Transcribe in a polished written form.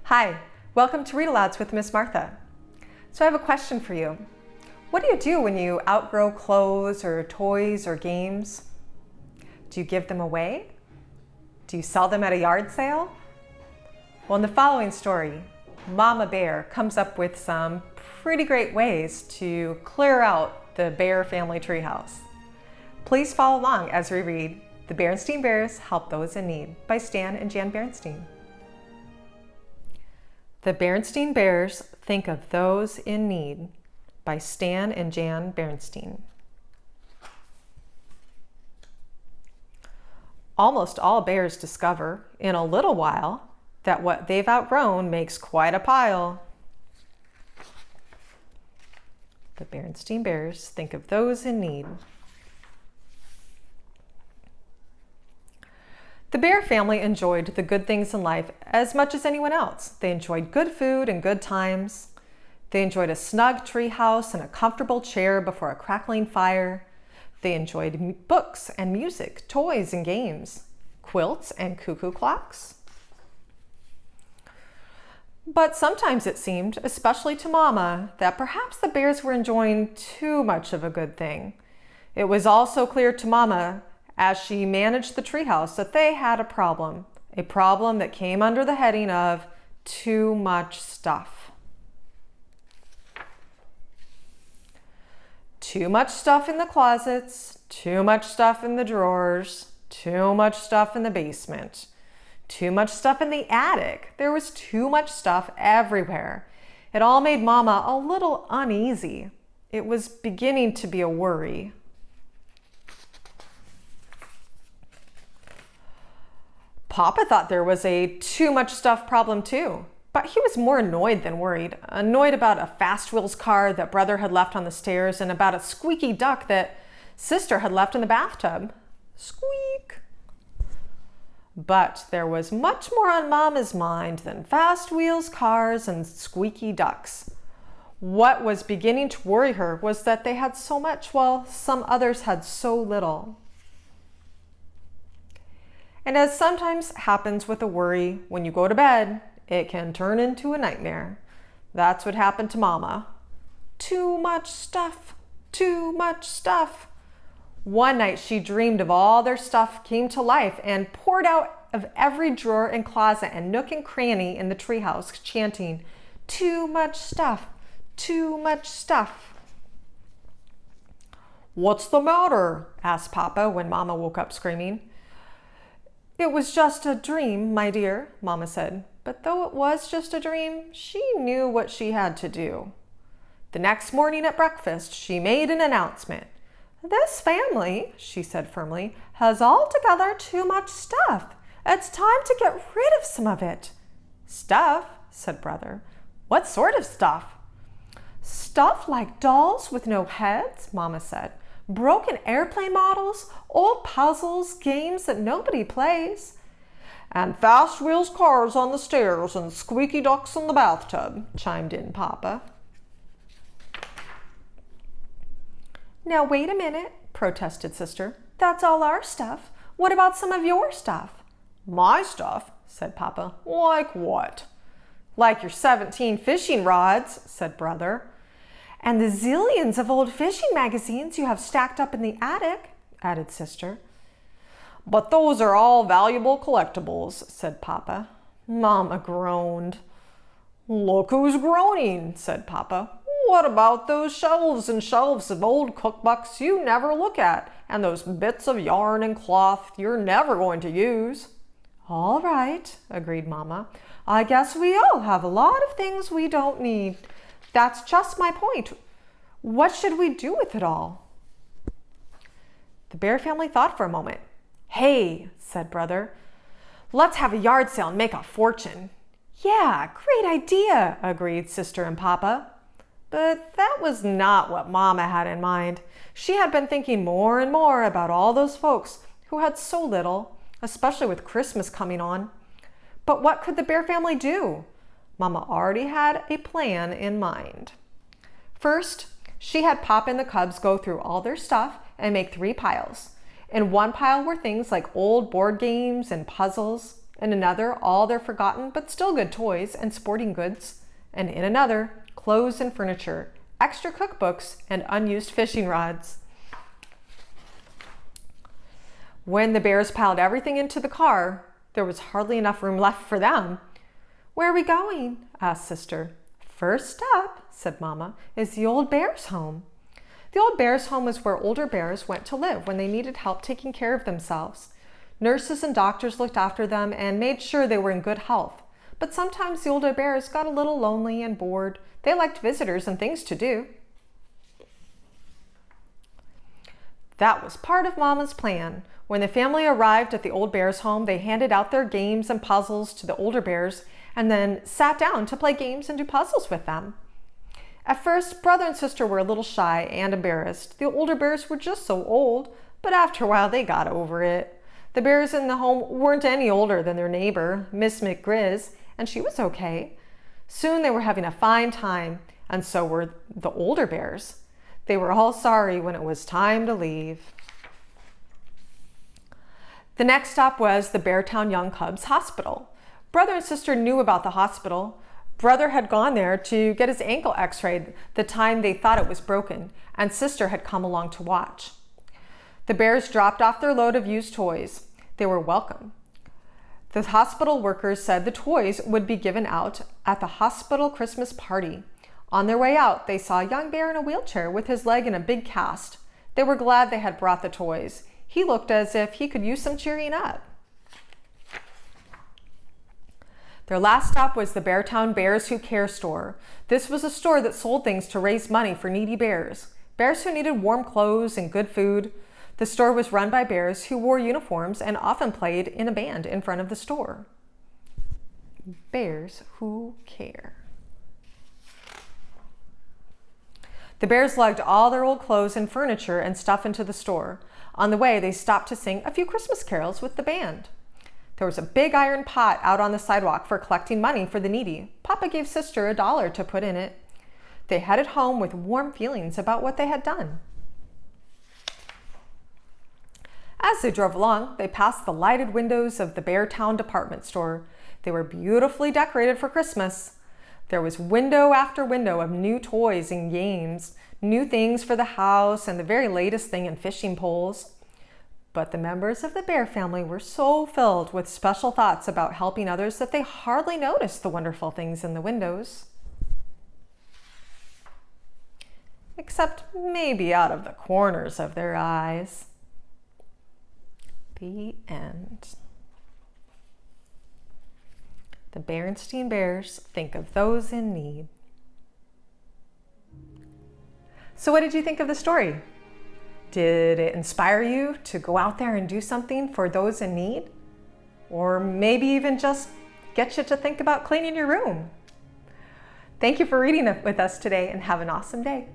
Hi, welcome to Read Alouds with Miss Martha. So I have a question for you. What do you do when you outgrow clothes or toys or games? Do you give them away? Do you sell them at a yard sale? Well, in the following story, Mama Bear comes up with some pretty great ways to clear out the Bear family treehouse. Please follow along as we read The Berenstain Bears Help Those in Need by Stan and Jan Berenstain. The Berenstain Bears Think of Those in Need by Stan and Jan Berenstain. Almost all bears discover, in a little while, that what they've outgrown makes quite a pile. The Berenstain Bears Think of Those in Need. The Bear family enjoyed the good things in life as much as anyone else. They enjoyed good food and good times. They enjoyed a snug tree house and a comfortable chair before a crackling fire. They enjoyed books and music, toys and games, quilts and cuckoo clocks. But sometimes it seemed, especially to Mama, that perhaps the bears were enjoying too much of a good thing. It was also clear to Mama, as she managed the treehouse, that they had a problem that came under the heading of too much stuff. Too much stuff in the closets, too much stuff in the drawers, too much stuff in the basement, too much stuff in the attic. There was too much stuff everywhere. It all made Mama a little uneasy. It was beginning to be a worry. Papa thought there was a too much stuff problem too, but he was more annoyed than worried. Annoyed about a Fast Wheels car that Brother had left on the stairs and about a squeaky duck that Sister had left in the bathtub. Squeak! But there was much more on Mama's mind than Fast Wheels, cars, and squeaky ducks. What was beginning to worry her was that they had so much while some others had so little. And as sometimes happens with a worry, when you go to bed, it can turn into a nightmare. That's what happened to Mama. Too much stuff, too much stuff. One night she dreamed of all their stuff came to life and poured out of every drawer and closet and nook and cranny in the treehouse, chanting, "Too much stuff, too much stuff." "What's the matter?" asked Papa when Mama woke up screaming. "It was just a dream, my dear," Mama said. But though it was just a dream, she knew what she had to do. The next morning at breakfast, she made an announcement. "This family," she said firmly, "has altogether too much stuff. It's time to get rid of some of it." "Stuff?" said Brother. "What sort of stuff?" "Stuff like dolls with no heads," Mama said. "Broken airplane models, old puzzles, games that nobody plays." "And Fast Wheels cars on the stairs and squeaky ducks in the bathtub," chimed in Papa. "Now wait a minute," protested Sister. "That's all our stuff. What about some of your stuff?" "My stuff?" said Papa. "Like what?" "Like your 17 fishing rods," said Brother. "And the zillions of old fishing magazines you have stacked up in the attic," added Sister. "But those are all valuable collectibles," said Papa. Mama groaned. "Look who's groaning," said Papa. "What about those shelves and shelves of old cookbooks you never look at, and those bits of yarn and cloth you're never going to use?" "All right," agreed Mama. "I guess we all have a lot of things we don't need. That's just my point. What should we do with it all?" The Bear family thought for a moment. "Hey," said Brother, "let's have a yard sale and make a fortune." "Yeah, great idea," agreed Sister and Papa. But that was not what Mama had in mind. She had been thinking more and more about all those folks who had so little, especially with Christmas coming on. But what could the Bear family do? Mama already had a plan in mind. First, she had Papa and the cubs go through all their stuff and make 3 piles. In one pile were things like old board games and puzzles. In another, all their forgotten but still good toys and sporting goods. And in another, clothes and furniture, extra cookbooks, and unused fishing rods. When the bears piled everything into the car, there was hardly enough room left for them. "Where are we going?" asked Sister. "First up," said Mama, "is the old bear's home." The old bear's home was where older bears went to live when they needed help taking care of themselves. Nurses and doctors looked after them and made sure they were in good health. But sometimes the older bears got a little lonely and bored. They liked visitors and things to do. That was part of Mama's plan. When the family arrived at the old bear's home, they handed out their games and puzzles to the older bears and then sat down to play games and do puzzles with them. At first, brother and sister were a little shy and embarrassed. The older bears were just so old, but after a while they got over it. The bears in the home weren't any older than their neighbor, Miss McGrizz, and she was okay. Soon they were having a fine time, and so were the older bears. They were all sorry when it was time to leave. The next stop was the Beartown Young Cubs Hospital. Brother and sister knew about the hospital. Brother had gone there to get his ankle x-rayed the time they thought it was broken, and sister had come along to watch. The bears dropped off their load of used toys. They were welcome. The hospital workers said the toys would be given out at the hospital Christmas party. On their way out, they saw a young bear in a wheelchair with his leg in a big cast. They were glad they had brought the toys. He looked as if he could use some cheering up. Their last stop was the Beartown Bears Who Care store. This was a store that sold things to raise money for needy bears who needed warm clothes and good food. The store was run by bears who wore uniforms and often played in a band in front of the store. Bears Who Care. The bears lugged all their old clothes and furniture and stuff into the store. On the way, they stopped to sing a few Christmas carols with the band. There was a big iron pot out on the sidewalk for collecting money for the needy. Papa gave sister $1 to put in it. They headed home with warm feelings about what they had done. As they drove along, they passed the lighted windows of the Beartown department store. They were beautifully decorated for Christmas. There was window after window of new toys and games, new things for the house, and the very latest thing in fishing poles. But the members of the bear family were so filled with special thoughts about helping others that they hardly noticed the wonderful things in the windows. Except maybe out of the corners of their eyes. The end. The Berenstain Bears think of those in need. So what did you think of the story? Did it inspire you to go out there and do something for those in need? Or maybe even just get you to think about cleaning your room? Thank you for reading it with us today, and have an awesome day.